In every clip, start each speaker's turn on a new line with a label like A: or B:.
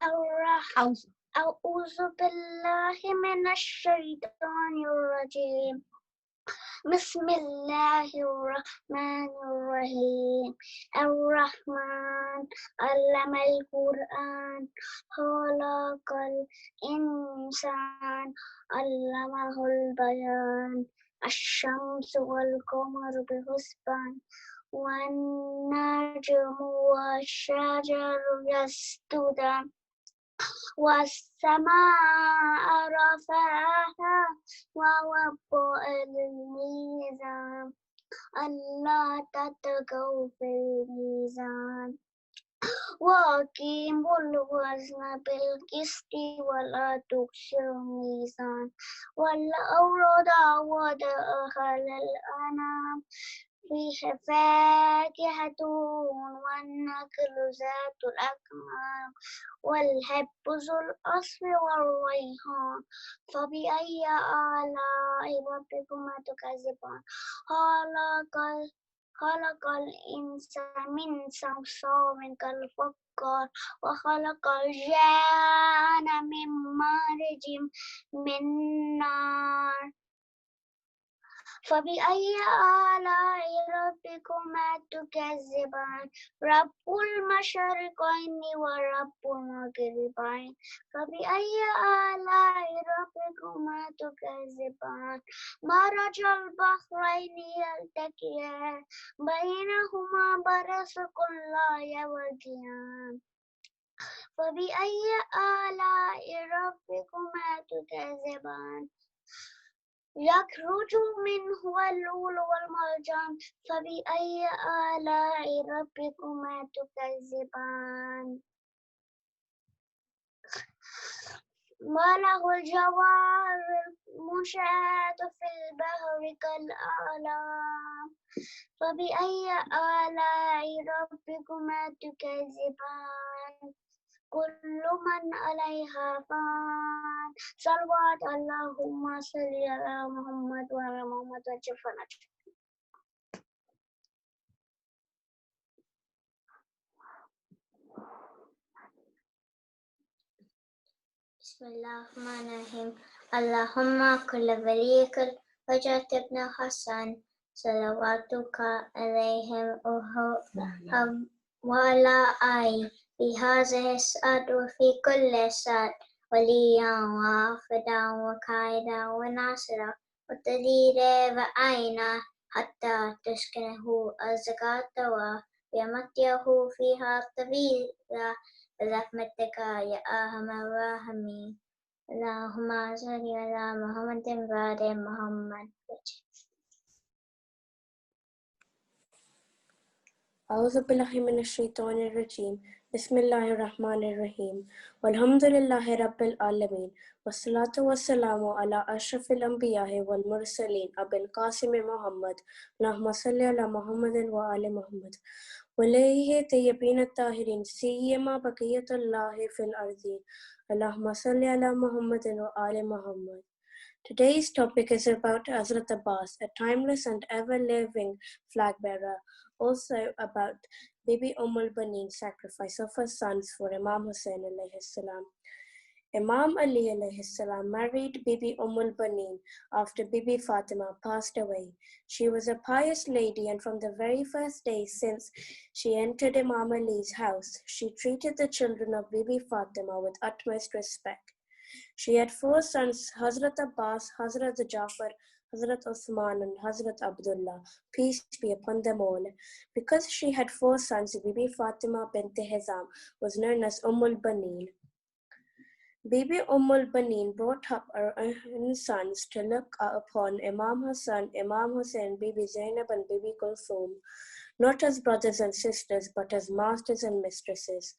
A: أعوذ بالله من الشيطان الرجيم بسم الله الرحمن الرحيم الرحمن علم القرآن خلق الإنسان علمه البيان الشمس والقمر بحسبان والنجم والشجر يسجدان والسماء رفعها ووضع الميزان ألا تطغوا في الميزان وأقيموا الوزن بالقسط ولا تخسروا الميزان والأرض وضعها للأنام فيه فاكهة والنخل ذات الأكمام والحب ذو العصف والريحان فبأي آلاء ربكما تكذبان خلق الإنسان من صلصال كالفخار وخلق الجان من مارج من نار فبأي آلاء ربكما تكذبان رب المشرقين ورب المغربين فبأي آلاء ربكما تكذبان مرج البحرين يلتقيان بينهما برزخ لا يبغيان فبأي آلاء ربكما تكذبان يخرج منه اللؤلؤ والمرجان فبأي آلاء ربكما تكذبان وله الجوار المنشآت في البحر كالأعلام فبأي آلاء ربكما تكذبان كل من عليها فان صلوات اللهم صل على محمد وعلى محمد وجل فرج بسم الله الرحمن الرحيم اللهم كل وليك الحجة ابن حسن صلواتك عليهم وعلى آله في هذه الساعة وفي كل ساعة وليا وافدا وقائدا وناصرا وتديرا وعينا حتى تسكنه الزكاة ويمتعه فيها طويلا برحمتك يا أرحم الراحمين اللهم صل على محمد وعلى محمد
B: أعوذ بالله من الشيطان الرجيم بسم الله الرحمن الرحيم والحمد لله رب العالمين والصلاة والسلام على أشرف الأنبياء والمرسلين أبي القاسم محمد اللهم صل على محمد وآل محمد وعليه طيبين الطاهرين سيما بقية الله في الأرضين اللهم صل على محمد وآل محمد. Today's topic is about Hazrat Abbas, a timeless and ever-living flag bearer. Also about Bibi Ummul Baneen, sacrifice of her sons for Imam Hussain alayhi salam. Imam Ali alayhi salam married Bibi Ummul Baneen after Bibi Fatima passed away. She was a pious lady, and from the very first day since she entered Imam Ali's house, she treated the children of Bibi Fatima with utmost respect. She had 4 sons, Hazrat Abbas, Hazrat Jafar, Hazrat Uthman, and Hazrat Abdullah, peace be upon them all. Because she had 4 sons, Bibi Fatima bint Hizam was known as Ummul Baneen. Bibi Ummul Baneen brought up her own sons to look upon Imam Hassan, Imam Hussain, Bibi Zainab, and Bibi Kulthum, not as brothers and sisters, but as masters and mistresses.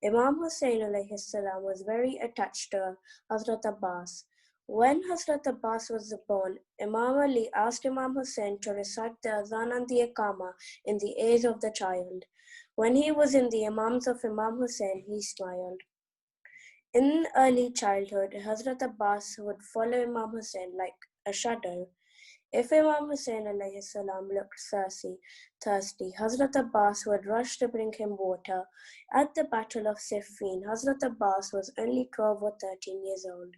B: Imam Hussain alayhi salam was very attached to Hazrat Abbas. When Hazrat Abbas was born, Imam Ali asked Imam Hussain to recite the Azan and the Iqama in the ears of the child. When he was in the Imams of Imam Hussain, he smiled. In early childhood, Hazrat Abbas would follow Imam Hussain like a shadow. If Imam Hussain alayhi salam looked thirsty, Hazrat Abbas would rush to bring him water. At the Battle of Siffin, Hazrat Abbas was only 12 or 13 years old.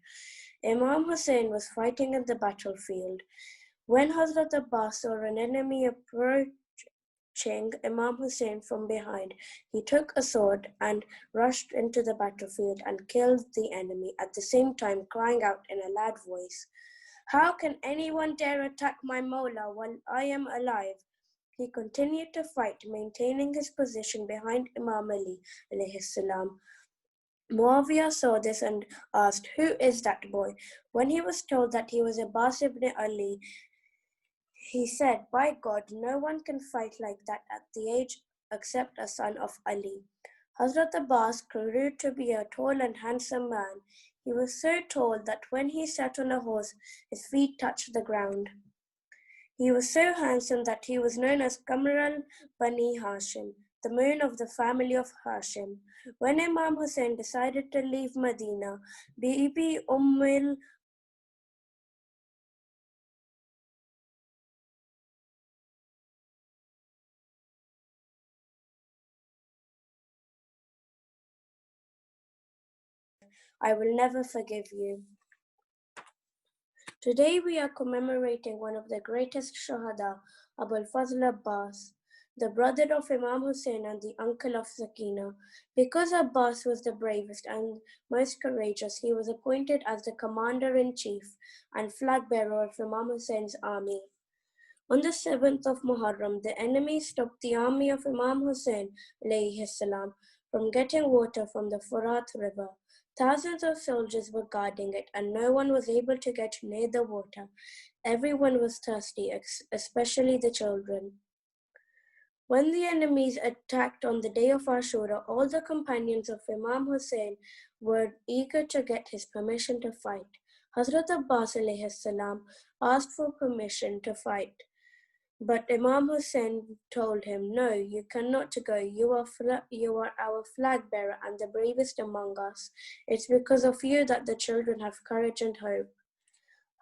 B: Imam Hussain was fighting in the battlefield. When Hazrat Abbas saw an enemy approaching Imam Hussain from behind, he took a sword and rushed into the battlefield and killed the enemy, at the same time crying out in a loud voice, "How can anyone dare attack my Mawla while I am alive?" He continued to fight, maintaining his position behind Imam Ali alayhi salam. Muawiyah saw this and asked, "Who is that boy?" When he was told that he was Abbas ibn Ali, he said, "By God, no one can fight like that at the age except a son of Ali." Hazrat Abbas grew to be a tall and handsome man. He was so tall that when he sat on a horse, his feet touched the ground. He was so handsome that he was known as Qamar Bani Hashim, the moon of the family of Hashim. When Imam Hussain decided to leave Medina, Bibi Ummul I will never forgive you. Today we are commemorating one of the greatest Shuhada, Abul Fazl Abbas, the brother of Imam Hussain and the uncle of Sakina. Because Abbas was the bravest and most courageous, he was appointed as the commander-in-chief and flag bearer of Imam Hussein's army. On the 7th of Muharram, the enemy stopped the army of Imam Hussain alayhi salam from getting water from the Faraj river. Thousands of soldiers were guarding it, and no one was able to get near the water. Everyone was thirsty, especially the children. When the enemies attacked on the day of Ashura, all the companions of Imam Hussain were eager to get his permission to fight. Hazrat Abbas alayhi salam asked for permission to fight. But Imam Hussain told him, "No, you cannot go. You are our flag bearer and the bravest among us. It's because of you that the children have courage and hope."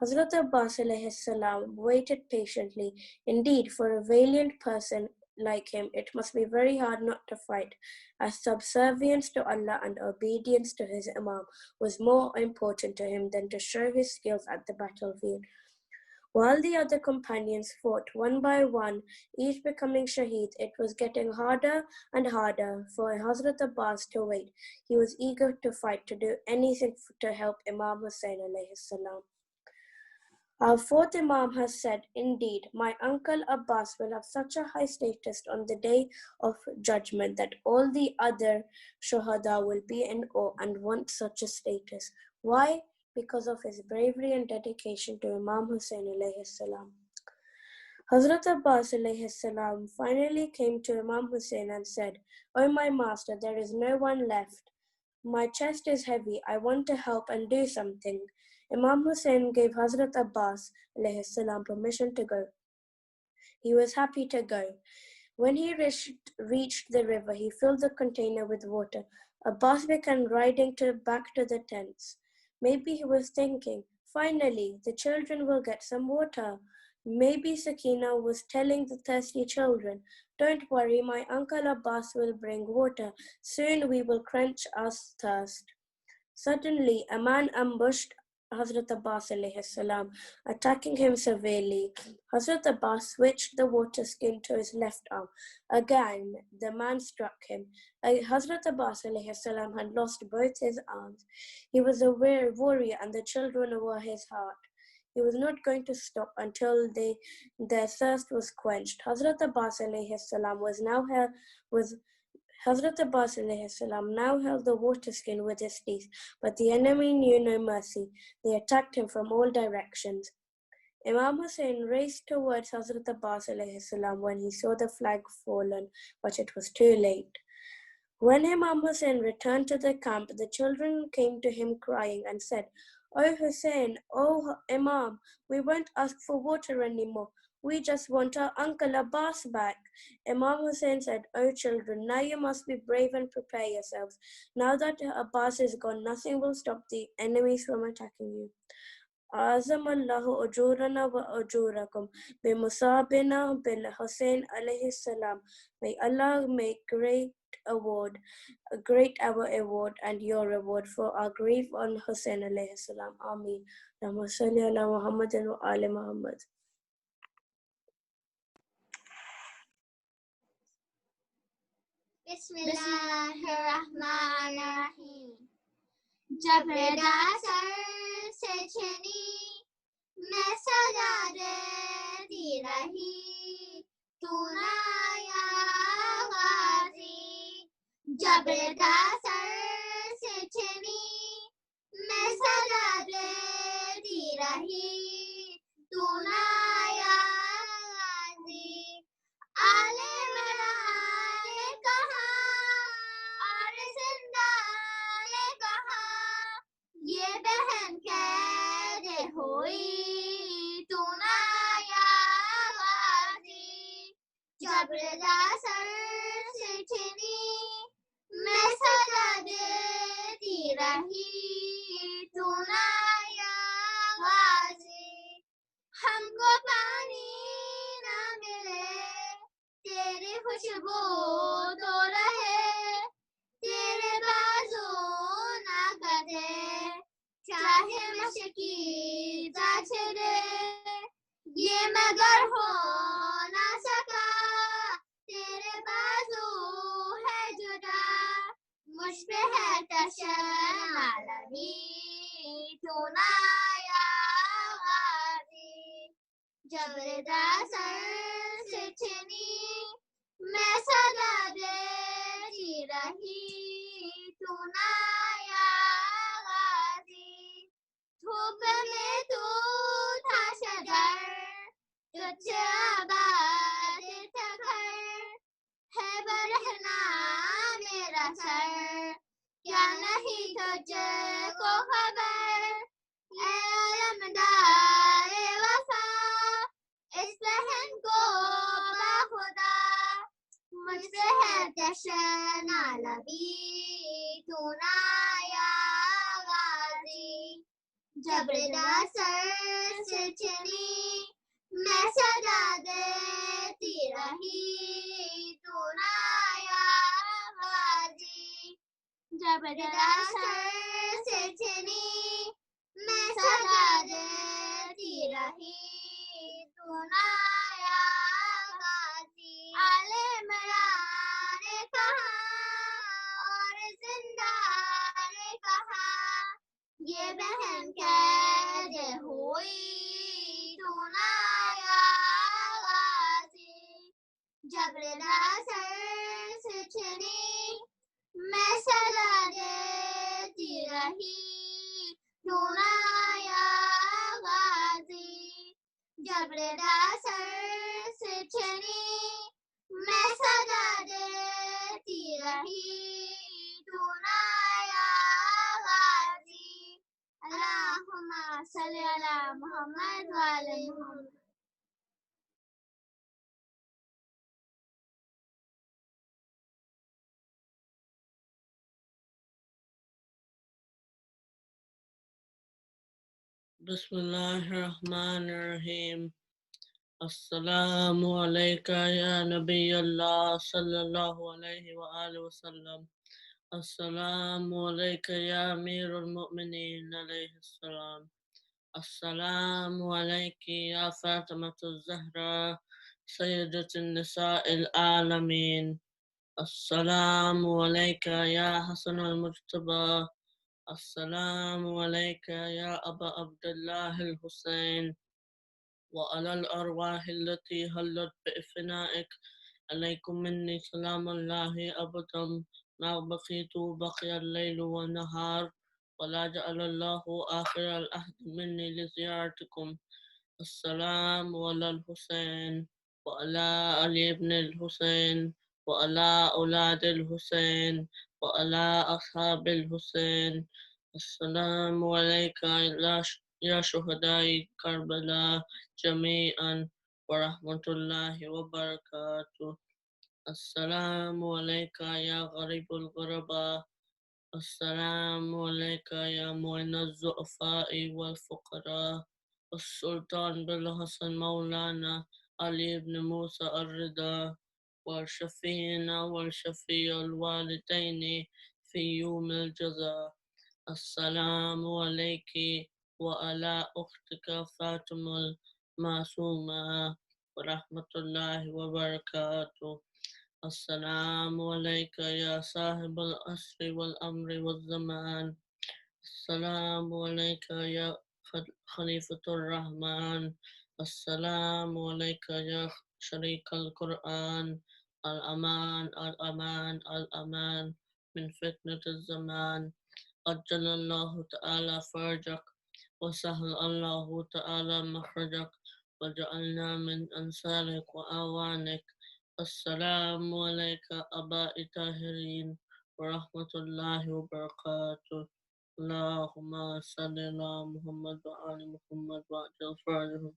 B: Hazrat Abbas alayhi salam waited patiently. Indeed, for a valiant person like him, it must be very hard not to fight, as subservience to Allah and obedience to his Imam was more important to him than to show his skills at the battlefield. While the other companions fought one by one, each becoming shaheed, it was getting harder and harder for Hazrat Abbas to wait. He was eager to fight, to do anything to help Imam Hussain alayhi salam. Our fourth Imam has said, "Indeed, my uncle Abbas will have such a high status on the day of judgment that all the other Shuhada will be in awe and want such a status." Why? Because of his bravery and dedication to Imam Hussain alayhi salam. Hazrat Abbas alayhi salam finally came to Imam Hussain and said, "O my master, there is no one left. My chest is heavy. I want to help and do something." Imam Hussain gave Hazrat Abbas alayhi salam permission to go. He was happy to go. When he reached the river, he filled the container with water. Abbas began riding back to the tents. Maybe he was thinking, "Finally, the children will get some water." Maybe Sakina was telling the thirsty children, "Don't worry, my uncle Abbas will bring water. Soon we will quench our thirst." Suddenly, a man ambushed Hazrat Abbas alayhi salam, attacking him severely. Hazrat Abbas switched the water skin to his left arm. Again, the man struck him. Hazrat Abbas alayhi salam had lost both his arms. He was a warrior, and the children were his heart. He was not going to stop until their thirst was quenched. Hazrat Abbas alayhi salam Hazrat Abbas now held the water skin with his teeth, but the enemy knew no mercy. They attacked him from all directions. Imam Hussain raced towards Hazrat Abbas when he saw the flag fallen, but it was too late. When Imam Hussain returned to the camp, the children came to him crying and said, "O Hussain, O Imam, we won't ask for water anymore. We just want our uncle Abbas back." Imam Hussain said, "O children, now you must be brave and prepare yourselves. Now that Abbas is gone, nothing will stop the enemies from attacking you. أعظم الله أجورنا وأجوركم بمصابنا بالحسين عليه السلام. May Allah make a great our award and your reward for our grief on Hussein alayhi salam. Ameen. Allahumma salli ala Muhammadin wa ali Muhammad.
A: बिस्मिल्लाहिर्रहमानिर्रहीम। जब रदा sir से छनी मैं सजा देती रही, तू ना आया गाजी। जब रदा सर से छनी मैं सजा देती रही, तू ना आया गाजी। आले मरा ने कहा और जिंदा ने कहा, ये बहन कैसे हुई, तू ना आया गाजी। जब रदा सर से छनी मैं सजा देती रही, तू ना आया गाजी। हमको पानी ना मिले तेरी खुशबू तो रहे, तेरे बाजू ना कटे चाहे मशकी छिड़े, ये मगर हो ना सका तेरे बाजू है जुदा, मुझ पे है तशना लगी, तू ना आया गाजी। जब रदा सर से छनी मैं सजा देती रही, तू ना आया गाजी। धूप में तू था शजर, तुझसे आबाद था घर, है बरहना मेरा सर, क्या नहीं तुझको खबर। ऐ अलमदारे वफा, इस बहन को बाखुदा, मुझसे है तशना लबी, तू ना आया गाजी। जब रदा सर से छनी मैं सजा देती रही, तू ना आया गाजी। जब रदा सर से छनी मैं सजा देती रही, तू ना आया गाजी। आले मरा ने कहा और जिंदा ने कहा, ये बहन कैसे हुई, तू ना आया गाजी। जब रदा सर से छनी मैं सजा देती रही, तू ना आया गाजी। जब रदा सर से छनी मैं सजा देती रही, तू ना आया गाजी। अल्लाहुम्मा सल्ली अला मुहम्मद व आले Muhammad.
C: Bismillahirrahmanirrahim. Assalamu alayka ya Nabi Allah sallallahu alayhi wa alihi wa sallam. Assalamu alayka ya Amirul Mu'mineen alayhi salam. Assalamu alayki ya Fatimatu Zahra Sayyidatul Nisa'il Alameen. Assalamu alayka ya Hasan al-Mujtaba. Assalamu alayka ya Aba Abdullah al-Hussein. وعلى الأرواح التي هلت بإفنائك عليكم مني سلام الله أبدا ما بقيت بقي الليل والنهار ولا جعل الله آخر العهد مني لزيارتكم. السلام على الحسين وعلى علي بن الحسين وعلى أولاد الحسين وعلى أصحاب الحسين. السلام عليك يا شهداء كربلاء جميعا ورحمة الله وبركاته. السلام عليك يا غريب الغرباء. السلام عليك يا معين الضعفاء والفقراء السلطان بالحسن مولانا علي بن موسى الرضا والشفينا والشفيع الوالدين في يوم الجزاء السلام عليك وعلى أختك فاطمة المعصومة ورحمة الله وبركاته السلام عليك يا صاحب العصر والأمر والزمان السلام عليك يا خليفة الرحمن السلام عليك يا شريك القرآن الأمان الأمان الأمان من فتنة الزمان أجل الله تعالى فرجك وسهل الله تعالى مخرجك وجعلنا من أنصارك وأعوانك السلام عليك أبا الطاهرين ورحمة الله وبركاته اللهم صل على محمد وآل محمد وعجل فرجهم